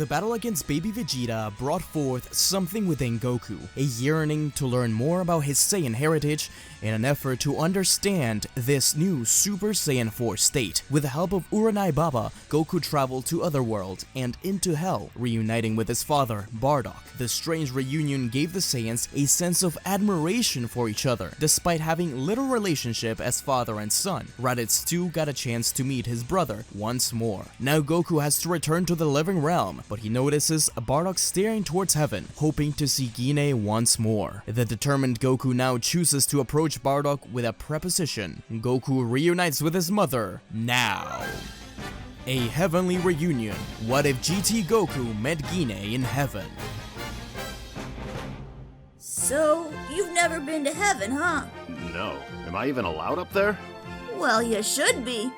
The battle against Baby Vegeta brought forth something within Goku, a yearning to learn more about his Saiyan heritage in an effort to understand this new Super Saiyan 4 state. With the help of Uranai Baba, Goku traveled to Otherworld and into Hell, reuniting with his father, Bardock. The strange reunion gave the Saiyans a sense of admiration for each other, despite having little relationship as father and son. Raditz too got a chance to meet his brother once more. Now Goku has to return to the living realm, but he notices Bardock staring towards heaven, hoping to see Gine once more. The determined Goku now chooses to approach Bardock with a preposition. Goku reunites with his mother, now. A heavenly reunion. What if GT Goku met Gine in heaven? So, you've never been to heaven, huh? No. Am I even allowed up there? Well, you should be.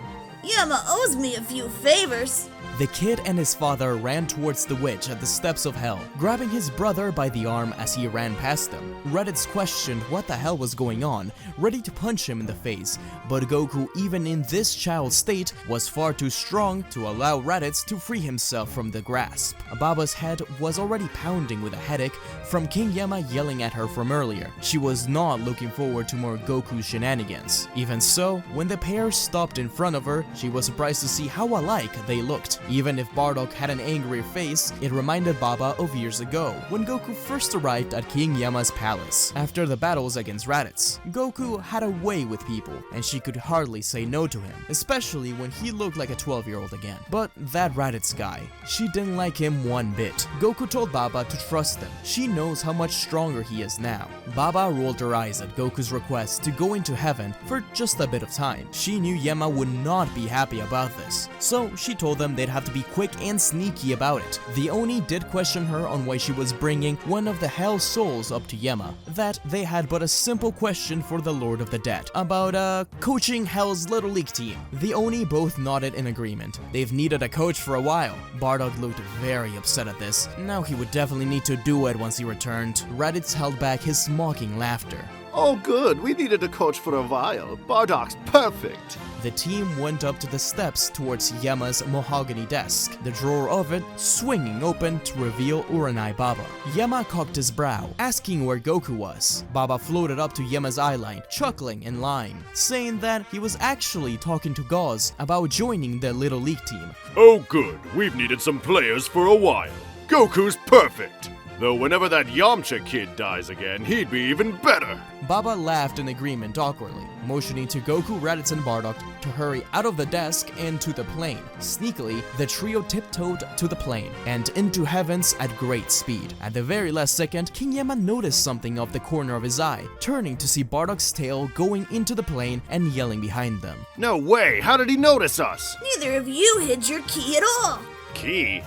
Yama owes me a few favors. The kid and his father ran towards the witch at the steps of hell, grabbing his brother by the arm as he ran past them. Raditz questioned what the hell was going on, ready to punch him in the face, but Goku, even in this child state, was far too strong to allow Raditz to free himself from the grasp. Baba's head was already pounding with a headache from King Yama yelling at her from earlier. She was not looking forward to more Goku shenanigans. Even so, when the pair stopped in front of her, she was surprised to see how alike they looked. Even if Bardock had an angry face, it reminded Baba of years ago, when Goku first arrived at King Yama's palace. After the battles against Raditz, Goku had a way with people, and she could hardly say no to him, especially when he looked like a 12-year-old again. But that Raditz guy, she didn't like him one bit. Goku told Baba to trust him. She knows how much stronger he is now. Baba rolled her eyes at Goku's request to go into heaven for just a bit of time. She knew Yama would not be happy about this, so she told them they'd have to be quick and sneaky about it. The Oni did question her on why she was bringing one of the Hell Souls up to Yama, that they had but a simple question for the Lord of the Dead, about coaching Hell's Little League team. The Oni both nodded in agreement. They've needed a coach for a while. Bardock looked very upset at this. Now he would definitely need to do it once he returned. Raditz held back his mocking laughter. Oh good, we needed a coach for a while. Bardock's perfect. The team went up to the steps towards Yama's mahogany desk, the drawer of it swinging open to reveal Uranai Baba. Yama cocked his brow, asking where Goku was. Baba floated up to Yama's eyeline, chuckling and lying, saying that he was actually talking to Gauze about joining the Little League team. Oh good, we've needed some players for a while. Goku's perfect. Though whenever that Yamcha kid dies again, he'd be even better. Baba laughed in agreement awkwardly, motioning to Goku, Raditz, and Bardock to hurry out of the desk and to the plane. Sneakily, the trio tiptoed to the plane and into heavens at great speed. At the very last second, King Yama noticed something off the corner of his eye, turning to see Bardock's tail going into the plane and yelling behind them. No way, how did he notice us? Neither of you hid your key at all. Key?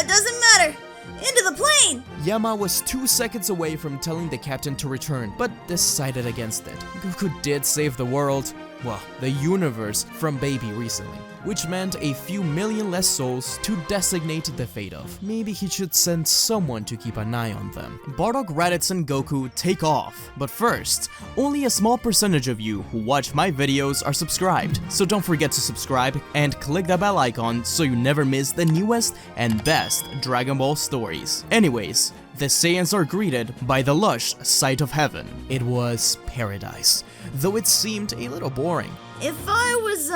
Doesn't matter. Into the plane! Yama was 2 seconds away from telling the captain to return, but decided against it. Goku did save the world, well, the universe, from Baby recently, which meant a few million less souls to designate the fate of. Maybe he should send someone to keep an eye on them. Bardock, Raditz, and Goku take off. But first, only a small percentage of you who watch my videos are subscribed, so don't forget to subscribe and click the bell icon so you never miss the newest and best Dragon Ball stories. Anyways, the Saiyans are greeted by the lush sight of heaven. It was paradise, though it seemed a little boring. If I was,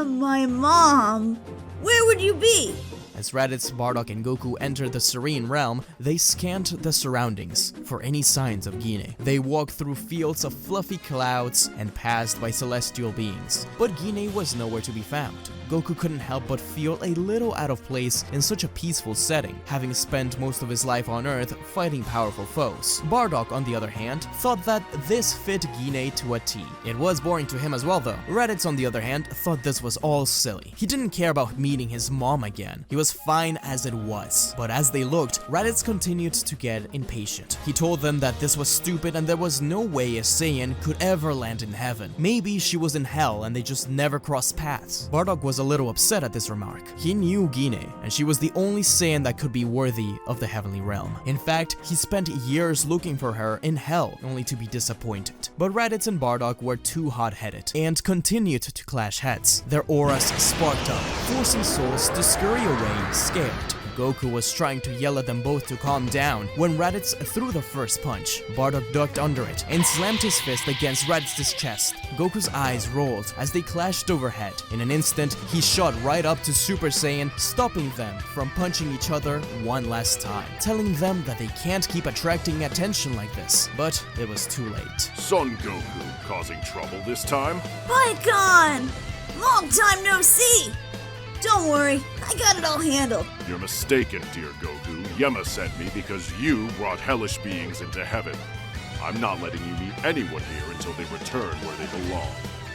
my mom, where would you be? As Raditz, Bardock, and Goku entered the serene realm, they scanned the surroundings for any signs of Gine. They walked through fields of fluffy clouds and passed by celestial beings, but Gine was nowhere to be found. Goku couldn't help but feel a little out of place in such a peaceful setting, having spent most of his life on Earth fighting powerful foes. Bardock, on the other hand, thought that this fit Gine to a T. It was boring to him as well though. Raditz, on the other hand, thought this was all silly. He didn't care about meeting his mom again. He was fine as it was. But as they looked, Raditz continued to get impatient. He told them that this was stupid and there was no way a Saiyan could ever land in heaven. Maybe she was in hell and they just never crossed paths. Bardock was was a little upset at this remark. He knew Gine, and she was the only Saiyan that could be worthy of the Heavenly Realm. In fact, he spent years looking for her in Hell, only to be disappointed. But Raditz and Bardock were too hot-headed, and continued to clash heads. Their auras sparked up, forcing souls to scurry away, scared. Goku was trying to yell at them both to calm down when Raditz threw the first punch. Bardock ducked under it and slammed his fist against Raditz's chest. Goku's eyes rolled as they clashed overhead. In an instant, he shot right up to Super Saiyan, stopping them from punching each other one last time, telling them that they can't keep attracting attention like this. But it was too late. Son Goku causing trouble this time? Pycon! Long time no see! Don't worry, I got it all handled. You're mistaken, dear Goku. Yema sent me because you brought hellish beings into heaven. I'm not letting you meet anyone here until they return where they belong.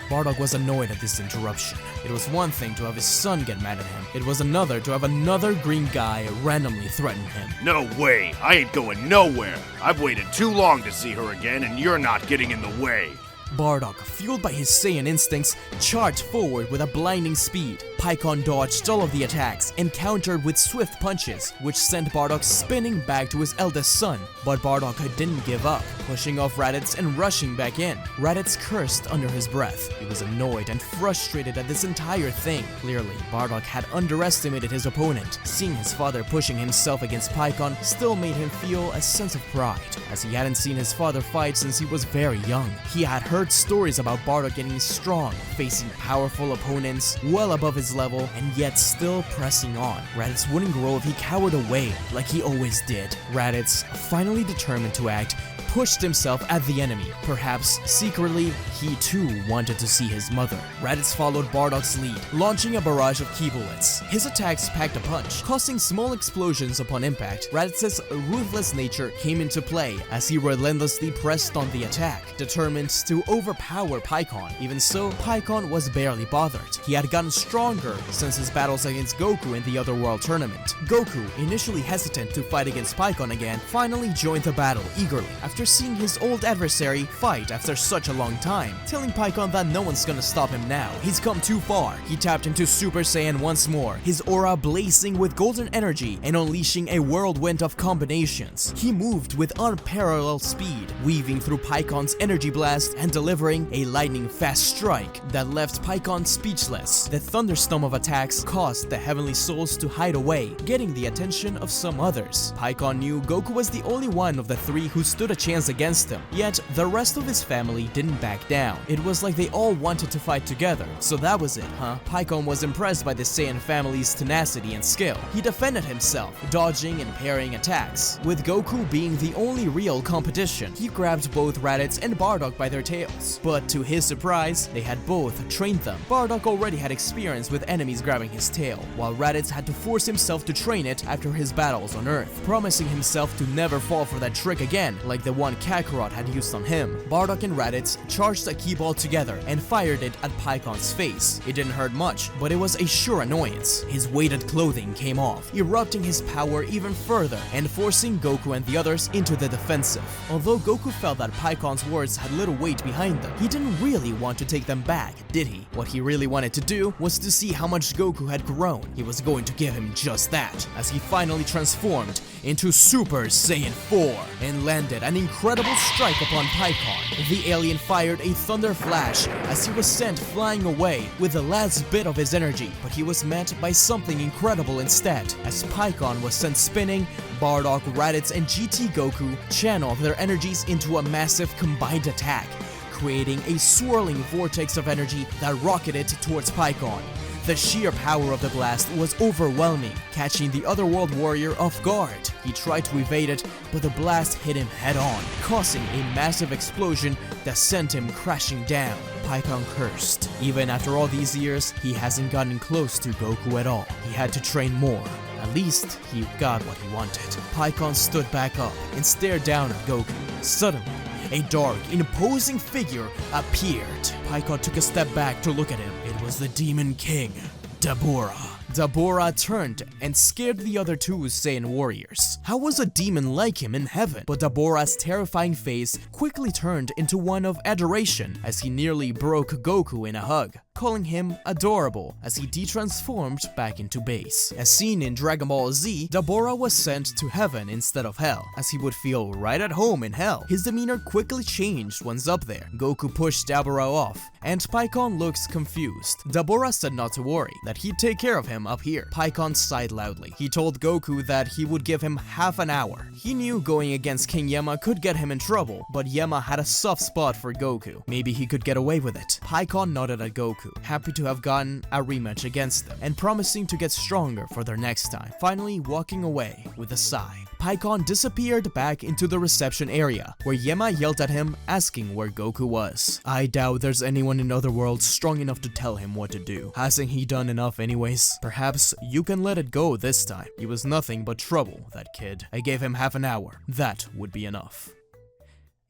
Bardock was annoyed at this interruption. It was one thing to have his son get mad at him. It was another to have another green guy randomly threaten him. No way! I ain't going nowhere! I've waited too long to see her again, and you're not getting in the way! Bardock, fueled by his Saiyan instincts, charged forward with a blinding speed. Pycon dodged all of the attacks and countered with swift punches, which sent Bardock spinning back to his eldest son. But Bardock didn't give up, pushing off Raditz and rushing back in. Raditz cursed under his breath. He was annoyed and frustrated at this entire thing. Clearly, Bardock had underestimated his opponent. Seeing his father pushing himself against Pycon still made him feel a sense of pride, as he hadn't seen his father fight since he was very young. He had heard stories about Bardock getting strong, facing powerful opponents well above his level, and yet still pressing on. Raditz wouldn't grow if he cowered away like he always did. Raditz, finally determined to act, pushed himself at the enemy. Perhaps, secretly, he too wanted to see his mother. Raditz followed Bardock's lead, launching a barrage of ki bullets. His attacks packed a punch, causing small explosions upon impact. Raditz's ruthless nature came into play as he relentlessly pressed on the attack, determined to overpower Pycon. Even so, Pycon was barely bothered. He had gotten stronger since his battles against Goku in the Otherworld tournament. Goku, initially hesitant to fight against Pycon again, finally joined the battle eagerly, after seeing his old adversary fight after such a long time, telling Pycon that no one's gonna stop him now. He's come too far. He tapped into Super Saiyan once more, his aura blazing with golden energy and unleashing a whirlwind of combinations. He moved with unparalleled speed, weaving through Pycon's energy blast and delivering a lightning-fast strike that left Pycon speechless. The thunderstorm of attacks caused the heavenly souls to hide away, getting the attention of some others. Pycon knew Goku was the only one of the three who stood a chance against him, yet the rest of his family didn't back down. It was like they all wanted to fight together. So that was it, huh? Pycon was impressed by the Saiyan family's tenacity and skill. He defended himself, dodging and parrying attacks. With Goku being the only real competition, he grabbed both Raditz and Bardock by their tails. But to his surprise, they had both trained them. Bardock already had experience with enemies grabbing his tail, while Raditz had to force himself to train it after his battles on Earth, promising himself to never fall for that trick again, like the one Kakarot had used on him. Bardock and Raditz charged a ki ball together and fired it at Pycon's face. It didn't hurt much, but it was a sure annoyance. His weighted clothing came off, erupting his power even further and forcing Goku and the others into the defensive. Although Goku felt that Pycon's words had little weight behind them, he didn't really want to take them back, did he? What he really wanted to do was to see how much Goku had grown. He was going to give him just that, as he finally transformed into Super Saiyan 4 and landed an incredible strike upon Pycon. The alien fired a thunder flash as he was sent flying away with the last bit of his energy, but he was met by something incredible instead. As Pycon was sent spinning, Bardock, Raditz, and GT Goku channeled their energies into a massive combined attack, creating a swirling vortex of energy that rocketed towards Pycon. The sheer power of the blast was overwhelming, catching the Otherworld warrior off guard. He tried to evade it, but the blast hit him head-on, causing a massive explosion that sent him crashing down. Pycon cursed. Even after all these years, he hasn't gotten close to Goku at all. He had to train more. At least, he got what he wanted. Pycon stood back up and stared down at Goku. Suddenly, a dark, imposing figure appeared. Pycon took a step back to look at him. It was the Demon King, Dabura. Dabura turned and scared the other two Saiyan warriors. How was a demon like him in heaven? But Dabura's terrifying face quickly turned into one of adoration as he nearly broke Goku in a hug. calling him adorable as he de-transformed back into base. As seen in Dragon Ball Z, Dabura was sent to heaven instead of hell, as he would feel right at home in hell. His demeanor quickly changed once up there. Goku pushed Dabura off, and Pikkon looks confused. Dabura said not to worry, that he'd take care of him up here. Pikkon sighed loudly. He told Goku that he would give him half an hour. He knew going against King Yema could get him in trouble, but Yema had a soft spot for Goku. Maybe he could get away with it. Pikkon nodded at Goku, happy to have gotten a rematch against them, and promising to get stronger for their next time, finally walking away with a sigh. Pikkon disappeared back into the reception area, where Yema yelled at him, asking where Goku was. I doubt there's anyone in Otherworld strong enough to tell him what to do. Hasn't he done enough anyways? Perhaps you can let it go this time. He was nothing but trouble, that kid. I gave him half an hour. That would be enough.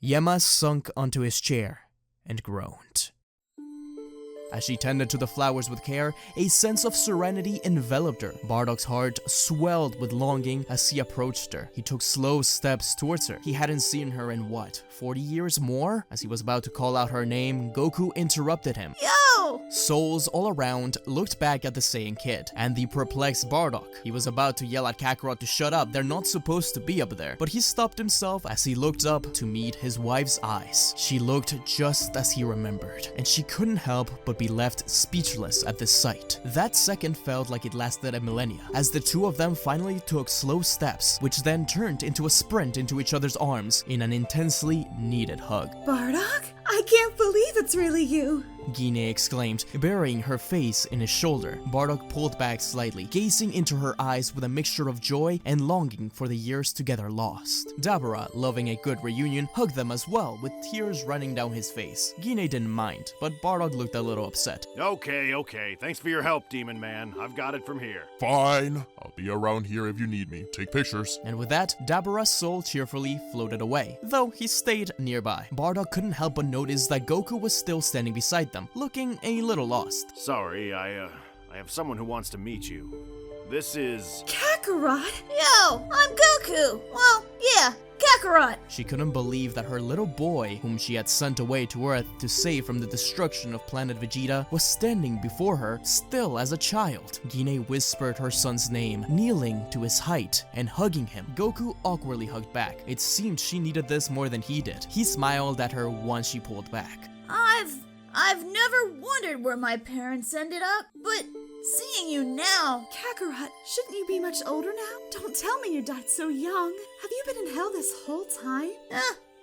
Yema sunk onto his chair and groaned. As she tended to the flowers with care, a sense of serenity enveloped her. Bardock's heart swelled with longing as he approached her. He took slow steps towards her. He hadn't seen her in what, 40 years more? As he was about to call out her name, Goku interrupted him. Yo! Souls all around looked back at the Saiyan kid and the perplexed Bardock. He was about to yell at Kakarot to shut up, they're not supposed to be up there. But he stopped himself as he looked up to meet his wife's eyes. She looked just as he remembered, and she couldn't help but be left speechless at the sight. That second felt like it lasted a millennia, as the two of them finally took slow steps, which then turned into a sprint into each other's arms in an intensely needed hug. Bardock? I can't believe it's really you. Gine exclaimed, burying her face in his shoulder. Bardock pulled back slightly, gazing into her eyes with a mixture of joy and longing for the years together lost. Dabura, loving a good reunion, hugged them as well, with tears running down his face. Gine didn't mind, but Bardock looked a little upset. Okay. Thanks for your help, Demon Man. I've got it from here. Fine. I'll be around here if you need me. Take pictures. And with that, Dabura's soul cheerfully floated away, though he stayed nearby. Bardock couldn't help but notice that Goku was still standing beside them, looking a little lost. Sorry, I have someone who wants to meet you. This is... Kakarot? Yo, I'm Goku. Well, yeah, Kakarot. She couldn't believe that her little boy, whom she had sent away to Earth to save from the destruction of planet Vegeta, was standing before her, still as a child. Gine whispered her son's name, kneeling to his height and hugging him. Goku awkwardly hugged back. It seemed she needed this more than he did. He smiled at her once she pulled back. I've never wondered where my parents ended up, but seeing you now... Kakarot, shouldn't you be much older now? Don't tell me you died so young. Have you been in hell this whole time?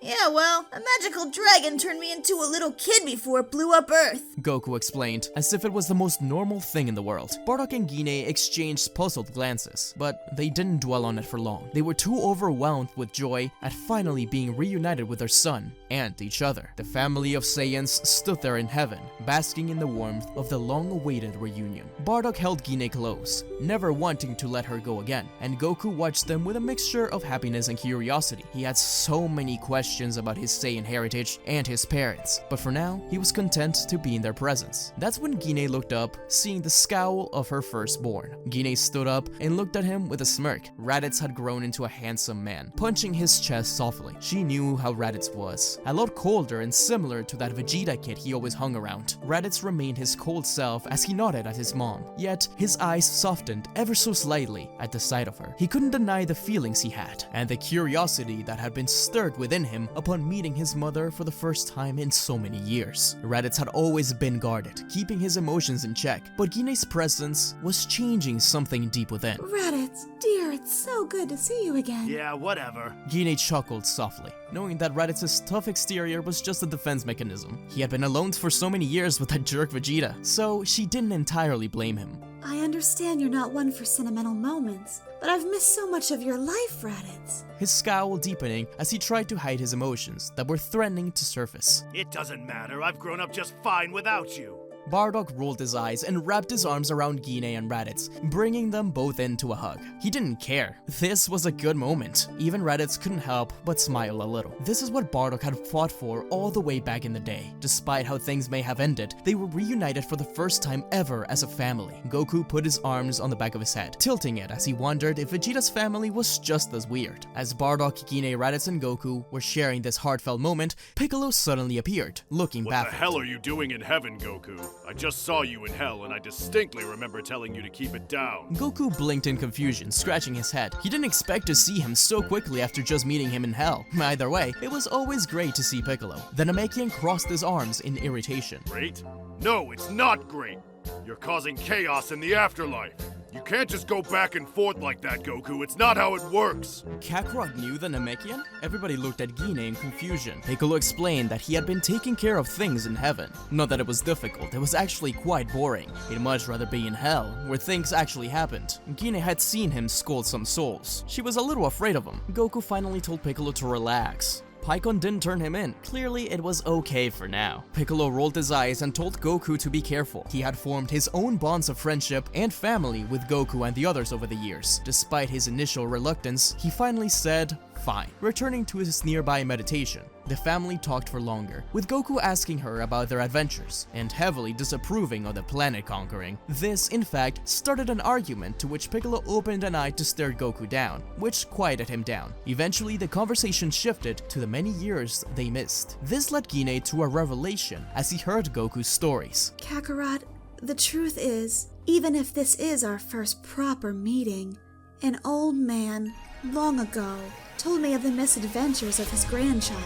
Yeah, well, a magical dragon turned me into a little kid before it blew up Earth. Goku explained, as if it was the most normal thing in the world. Bardock and Gine exchanged puzzled glances, but they didn't dwell on it for long. They were too overwhelmed with joy at finally being reunited with their son and each other. The family of Saiyans stood there in heaven, basking in the warmth of the long-awaited reunion. Bardock held Gine close, never wanting to let her go again, and Goku watched them with a mixture of happiness and curiosity. He had so many questions about his Saiyan heritage and his parents, but for now, he was content to be in their presence. That's when Gine looked up, seeing the scowl of her firstborn. Gine stood up and looked at him with a smirk. Raditz had grown into a handsome man, punching his chest softly. She knew how Raditz was, a lot colder and similar to that Vegeta kid he always hung around. Raditz remained his cold self as he nodded at his mom, yet his eyes softened ever so slightly at the sight of her. He couldn't deny the feelings he had, and the curiosity that had been stirred within him upon meeting his mother for the first time in so many years. Raditz had always been guarded, keeping his emotions in check, but Gine's presence was changing something deep within. Raditz, dear, it's so good to see you again. Yeah, whatever. Gine chuckled softly, knowing that Raditz's tough exterior was just a defense mechanism. He had been alone for so many years with that jerk Vegeta, so she didn't entirely blame him. I understand you're not one for sentimental moments, but I've missed so much of your life, Raditz. His scowl deepening as he tried to hide his emotions that were threatening to surface. It doesn't matter. I've grown up just fine without you. Bardock rolled his eyes and wrapped his arms around Gine and Raditz, bringing them both into a hug. He didn't care. This was a good moment. Even Raditz couldn't help but smile a little. This is what Bardock had fought for all the way back in the day. Despite how things may have ended, they were reunited for the first time ever as a family. Goku put his arms on the back of his head, tilting it as he wondered if Vegeta's family was just as weird. As Bardock, Gine, Raditz, and Goku were sharing this heartfelt moment, Piccolo suddenly appeared, looking baffled. What the hell are you doing in heaven, Goku? I just saw you in hell, and I distinctly remember telling you to keep it down. Goku blinked in confusion, scratching his head. He didn't expect to see him so quickly after just meeting him in hell. Either way, it was always great to see Piccolo. The Namekian crossed his arms in irritation. Great? No, it's not great. You're causing chaos in the afterlife. You can't just go back and forth like that, Goku. It's not how it works. Kakarot knew the Namekian? Everybody looked at Gine in confusion. Piccolo explained that he had been taking care of things in heaven. Not that it was difficult, it was actually quite boring. He'd much rather be in hell, where things actually happened. Gine had seen him scold some souls. She was a little afraid of him. Goku finally told Piccolo to relax. Pikkon didn't turn him in. Clearly, it was okay for now. Piccolo rolled his eyes and told Goku to be careful. He had formed his own bonds of friendship and family with Goku and the others over the years. Despite his initial reluctance, he finally said, fine, returning to his nearby meditation. The family talked for longer, with Goku asking her about their adventures, and heavily disapproving of the planet conquering. This, in fact, started an argument to which Piccolo opened an eye to stare Goku down, which quieted him down. Eventually, the conversation shifted to the many years they missed. This led Gine to a revelation as he heard Goku's stories. Kakarot, the truth is, even if this is our first proper meeting, an old man, long ago, told me of the misadventures of his grandchild.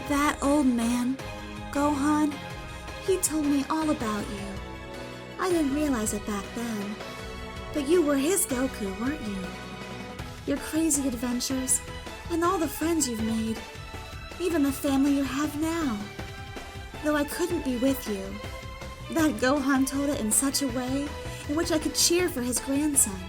That old man, Gohan, he told me all about you. I didn't realize it back then, but you were his Goku, weren't you? Your crazy adventures, and all the friends you've made, even the family you have now. Though I couldn't be with you, that Gohan told it in such a way in which I could cheer for his grandson.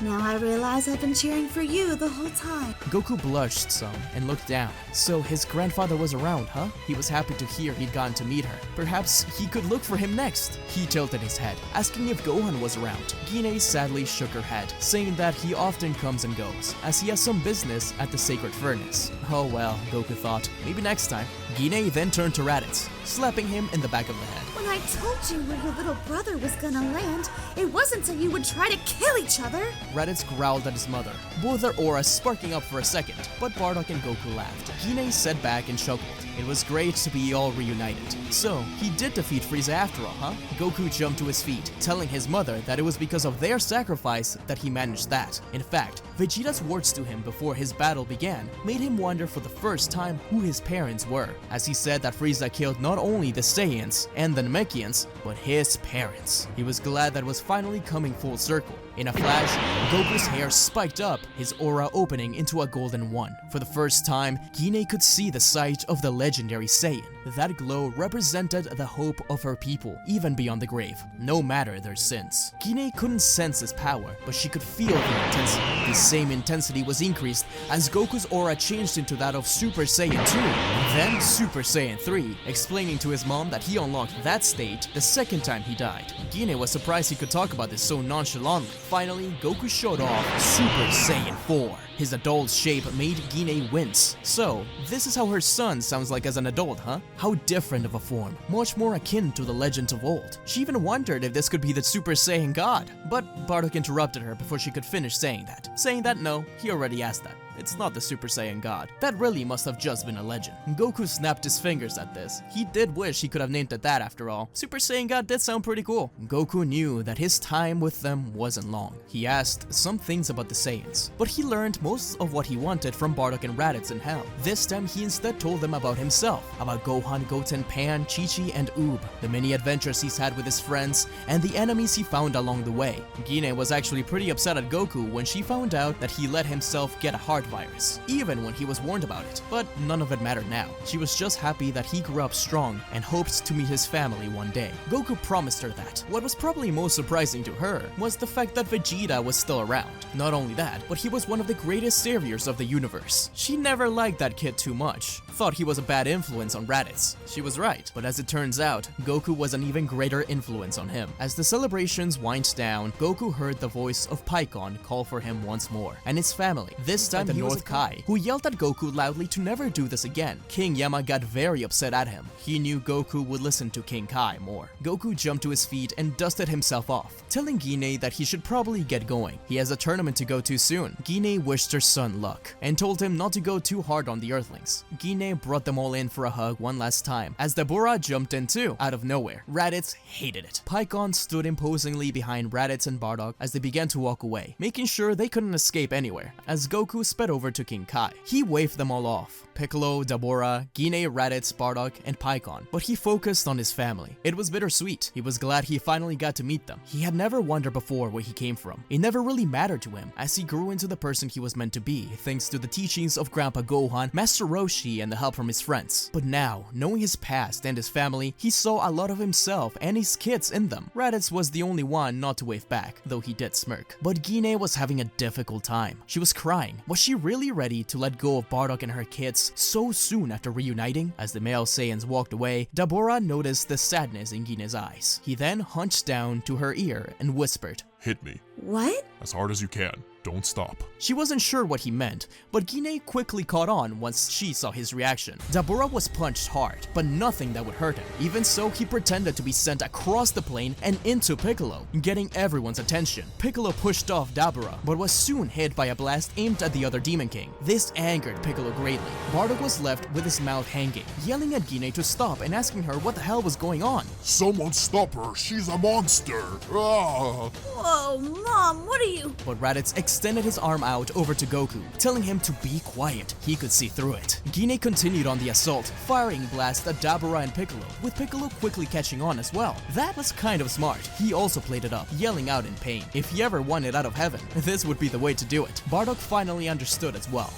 Now I realize I've been cheering for you the whole time. Goku blushed some and looked down. So his grandfather was around, huh? He was happy to hear he'd gotten to meet her. Perhaps he could look for him next. He tilted his head, asking if Gohan was around. Gine sadly shook her head, saying that he often comes and goes, as he has some business at the Sacred Furnace. Oh well, Goku thought, maybe next time. Gine then turned to Raditz, slapping him in the back of the head. When I told you where your little brother was gonna land, it wasn't so you would try to kill each other. Raditz growled at his mother, both their auras sparking up for a second, but Bardock and Goku laughed. Gine sat back and chuckled. It was great to be all reunited. So, he did defeat Frieza after all, huh? Goku jumped to his feet, telling his mother that it was because of their sacrifice that he managed that. In fact, Vegeta's words to him before his battle began made him wonder for the first time who his parents were, as he said that Frieza killed not only the Saiyans and the Namekians, but his parents. He was glad that it was finally coming full circle. In a flash, Goku's hair spiked up, his aura opening into a golden one. For the first time, Gine could see the sight of the legendary Saiyan. That glow represented the hope of her people, even beyond the grave, no matter their sins. Gine couldn't sense his power, but she could feel the intensity. The same intensity was increased as Goku's aura changed into that of Super Saiyan 2, and then Super Saiyan 3, explaining to his mom that he unlocked that state the second time he died. Gine was surprised he could talk about this so nonchalantly. Finally, Goku showed off Super Saiyan 4. His adult shape made Gine wince. So, this is how her son sounds like as an adult, huh? How different of a form, much more akin to the legends of old. She even wondered if this could be the Super Saiyan God. But Bardock interrupted her before she could finish saying that. No, he already asked that. It's not the Super Saiyan God. That really must have just been a legend. Goku snapped his fingers at this. He did wish he could have named it that after all. Super Saiyan God did sound pretty cool. Goku knew that his time with them wasn't long. He asked some things about the Saiyans, but he learned most of what he wanted from Bardock and Raditz in Hell. This time he instead told them about himself, about Gohan, Goten, Pan, Chi-Chi, and Oob, the many adventures he's had with his friends, and the enemies he found along the way. Gine was actually pretty upset at Goku when she found out that he let himself get a heart virus, even when he was warned about it. But none of it mattered now. She was just happy that he grew up strong and hoped to meet his family one day. Goku promised her that. What was probably most surprising to her was the fact that Vegeta was still around. Not only that, but he was one of the greatest saviors of the universe. She never liked that kid too much, thought he was a bad influence on Raditz. She was right, but as it turns out, Goku was an even greater influence on him. As the celebrations wind down, Goku heard the voice of Pikkon call for him once more, and his family. This time the North Kai, who yelled at Goku loudly to never do this again. King Yama got very upset at him. He knew Goku would listen to King Kai more. Goku jumped to his feet and dusted himself off, telling Gine that he should probably get going. He has a tournament to go to soon. Gine wished her son luck and told him not to go too hard on the Earthlings. Gine brought them all in for a hug one last time as Dabura jumped in too, out of nowhere. Raditz hated it. Paikon stood imposingly behind Raditz and Bardock as they began to walk away, making sure they couldn't escape anywhere, as Goku sped over to King Kai. He waved them all off. Piccolo, Dabura, Gine, Raditz, Bardock, and Paikon, but he focused on his family. It was bittersweet. He was glad he finally got to meet them. He had never wondered before where he came from. It never really mattered to him, as he grew into the person he was meant to be, thanks to the teachings of Grandpa Gohan, Master Roshi, and the help from his friends. But now, knowing his past and his family, he saw a lot of himself and his kids in them. Raditz was the only one not to wave back, though he did smirk. But Gine was having a difficult time. She was crying. Was she really ready to let go of Bardock and her kids so soon after reuniting? As the male Saiyans walked away, Dabura noticed the sadness in Gine's eyes. He then hunched down to her ear and whispered, Hit me. What? As hard as you can. Don't stop. She wasn't sure what he meant, but Gine quickly caught on once she saw his reaction. Dabura was punched hard, but nothing that would hurt him. Even so, he pretended to be sent across the plane and into Piccolo, getting everyone's attention. Piccolo pushed off Dabura, but was soon hit by a blast aimed at the other Demon King. This angered Piccolo greatly. Bardock was left with his mouth hanging, yelling at Gine to stop and asking her what the hell was going on. Someone stop her. She's a monster. Ah. Whoa, Mom, what are you? But Raditz extended his arm out over to Goku, telling him to be quiet. He could see through it. Gine continued on the assault, firing blasts at Dabura and Piccolo, with Piccolo quickly catching on as well. That was kind of smart. He also played it up, yelling out in pain. If he ever wanted out of heaven, this would be the way to do it. Bardock finally understood as well.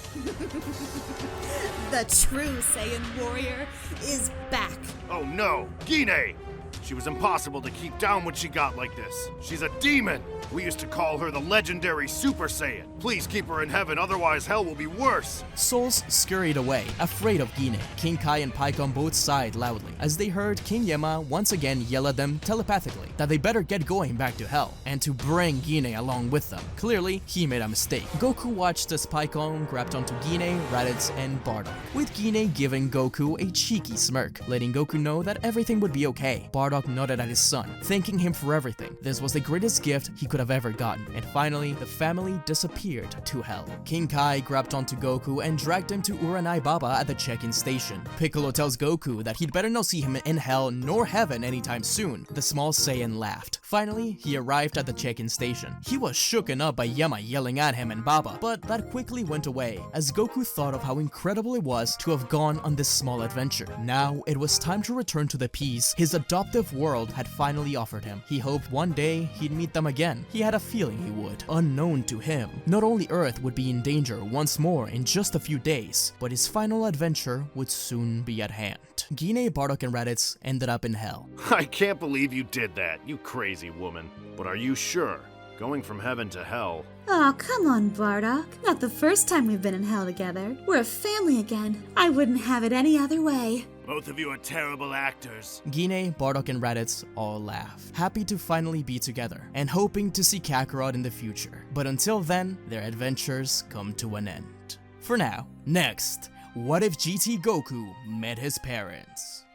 The true Saiyan warrior is back. Oh no, Gine! She was impossible to keep down when she got like this. She's a demon! We used to call her the legendary Super Saiyan. Please keep her in heaven, otherwise hell will be worse. Souls scurried away, afraid of Gine. King Kai and Paikon both sighed loudly, as they heard King Yama once again yell at them telepathically that they better get going back to hell, and to bring Gine along with them. Clearly, he made a mistake. Goku watched as Paikon grabbed onto Gine, Raditz, and Bardock, with Gine giving Goku a cheeky smirk, letting Goku know that everything would be okay. Bardock nodded at his son, thanking him for everything. This was the greatest gift he could have ever gotten, and finally, the family disappeared to hell. King Kai grabbed onto Goku and dragged him to Uranai Baba at the check-in station. Piccolo tells Goku that he'd better not see him in hell nor heaven anytime soon. The small Saiyan laughed. Finally, he arrived at the check-in station. He was shooken up by Yama yelling at him and Baba, but that quickly went away as Goku thought of how incredible it was to have gone on this small adventure. Now, it was time to return to the peace his adoptive world had finally offered him. He hoped one day he'd meet them again. He had a feeling he would. Unknown to him, not only Earth would be in danger once more in just a few days, but his final adventure would soon be at hand. Gine, Bardock, and Raditz ended up in hell. I can't believe you did that, you crazy woman. But are you sure? Going from heaven to hell... Oh, come on, Bardock. Not the first time we've been in hell together. We're a family again. I wouldn't have it any other way. Both of you are terrible actors. Gine, Bardock, and Raditz all laugh, happy to finally be together, and hoping to see Kakarot in the future. But until then, their adventures come to an end. For now, next, what if GT Goku met his parents?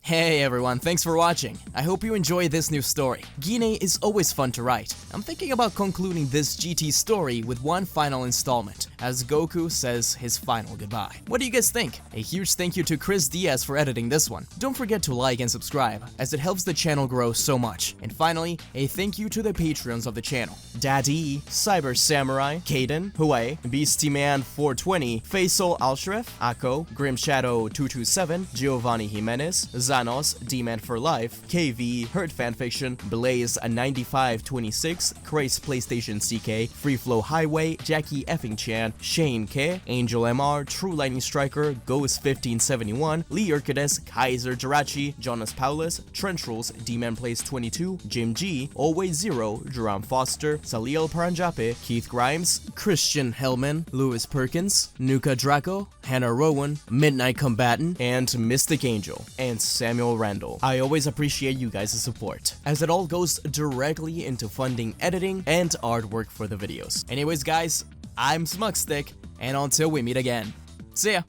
Hey everyone, thanks for watching. I hope you enjoy this new story. Gine is always fun to write. I'm thinking about concluding this GT story with one final installment, as Goku says his final goodbye. What do you guys think? A huge thank you to Chris Diaz for editing this one. Don't forget to like and subscribe, as it helps the channel grow so much. And finally, a thank you to the Patreons of the channel: Daddy, Cyber Samurai, Kaden, Huey, Beastie Man 420, Faisal Alshref, Akko, Grim Shadow 227, Giovanni Jimenez, Zanos, D-Man for Life, KV, Hurt Fanfiction, Blaze 9526, Craze PlayStation CK, Free Flow Highway, Jackie Effing Chan, Shane K, Angel MR, True Lightning Striker, Ghost 1571, Lee Urquidez, Kaiser Jirachi, Jonas Paulus, Trench Rules, D-Man Plays 22, Jim G, Always Zero, Jerome Foster, Saliel Paranjape, Keith Grimes, Christian Hellman, Lewis Perkins, Nuka Draco, Hannah Rowan, Midnight Combatant, and Mystic Angel, and Samuel Randall. I always appreciate you guys' support, as it all goes directly into funding editing and artwork for the videos. Anyways guys, I'm SmugStick, and until we meet again, see ya!